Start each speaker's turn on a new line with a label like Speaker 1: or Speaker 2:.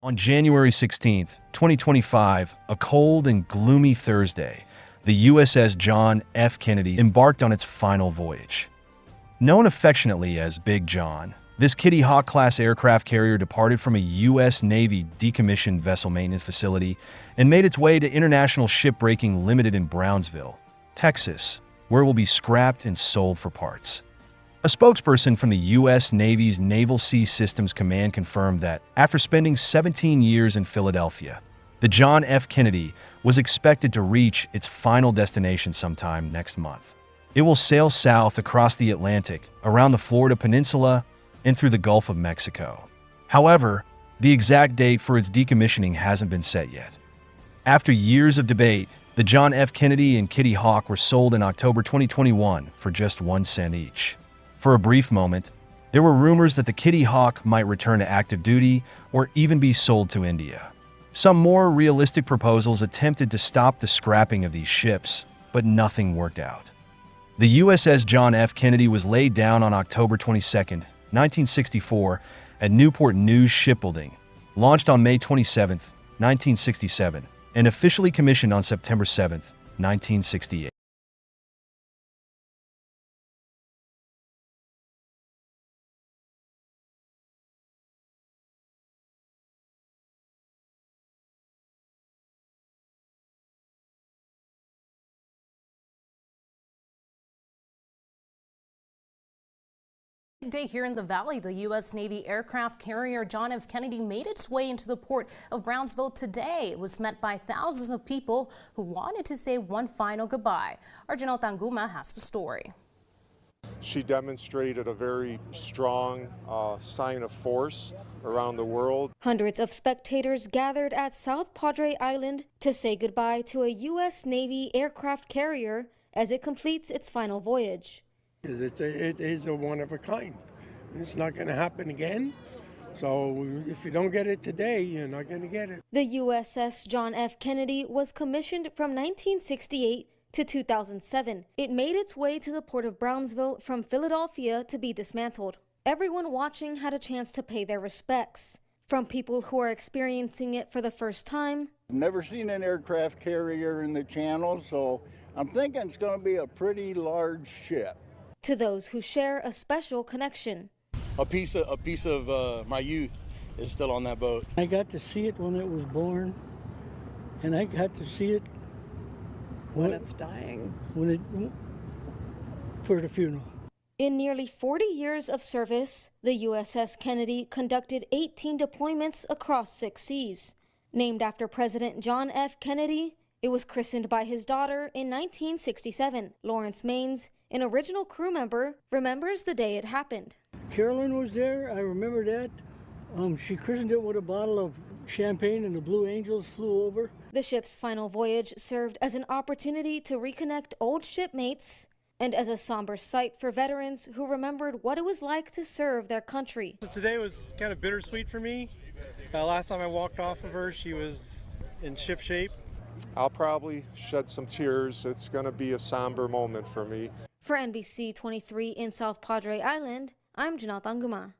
Speaker 1: On January 16th, 2025, a cold and gloomy Thursday, the USS John F. Kennedy embarked on its final voyage. Known affectionately as Big John, this Kitty Hawk-class aircraft carrier departed from a U.S. Navy decommissioned vessel maintenance facility and made its way to International Shipbreaking Limited in Brownsville, Texas, where it will be scrapped and sold for parts. A spokesperson from the U.S. Navy's Naval Sea Systems Command confirmed that, after spending 17 years in Philadelphia, the John F. Kennedy was expected to reach its final destination sometime next month. It will sail south across the Atlantic, around the Florida Peninsula, and through the Gulf of Mexico. However, the exact date for its decommissioning hasn't been set yet. After years of debate, the John F. Kennedy and Kitty Hawk were sold in October 2021 for just 1 cent each. For a brief moment, there were rumors that the Kitty Hawk might return to active duty or even be sold to India. Some more realistic proposals attempted to stop the scrapping of these ships, but nothing worked out. The USS John F. Kennedy was laid down on October 22, 1964, at Newport News Shipbuilding, launched on May 27, 1967, and officially commissioned on September 7, 1968.
Speaker 2: Day here in the Valley, the U.S. Navy aircraft carrier John F. Kennedy made its way into the port of Brownsville today. It was met by thousands of people who wanted to say one final goodbye. Our Janelle Tanguma has the story.
Speaker 3: She demonstrated a very strong sign of force around the world.
Speaker 4: Hundreds of spectators gathered at South Padre Island to say goodbye to a U.S. Navy aircraft carrier as it completes its final voyage.
Speaker 5: It is a one of a kind. It's not going to happen again. So if you don't get it today, you're not going to get it.
Speaker 4: The USS John F. Kennedy was commissioned from 1968 to 2007. It made its way to the port of Brownsville from Philadelphia to be dismantled. Everyone watching had a chance to pay their respects. From people who are experiencing it for the first time.
Speaker 6: I've never seen an aircraft carrier in the channel, so I'm thinking it's going to be a pretty large ship.
Speaker 4: To those who share a special connection.
Speaker 7: A piece of my youth is still on that boat.
Speaker 8: I got to see it when it was born, and I got to see it
Speaker 9: when it's dying.
Speaker 8: For the funeral.
Speaker 4: In nearly 40 years of service, the USS Kennedy conducted 18 deployments across 6 seas. Named after President John F. Kennedy, it was christened by his daughter in 1967. Lawrence Maines, an original crew member, remembers the day it happened.
Speaker 8: Carolyn was there, I remember that. She christened it with a bottle of champagne and the Blue Angels flew over.
Speaker 4: The ship's final voyage served as an opportunity to reconnect old shipmates and as a somber sight for veterans who remembered what it was like to serve their country.
Speaker 10: So today was kind of bittersweet for me. Last time I walked off of her, she was in ship shape.
Speaker 3: I'll probably shed some tears. It's going to be a somber moment for me.
Speaker 4: For NBC 23 in South Padre Island, I'm Janelle Tanguma.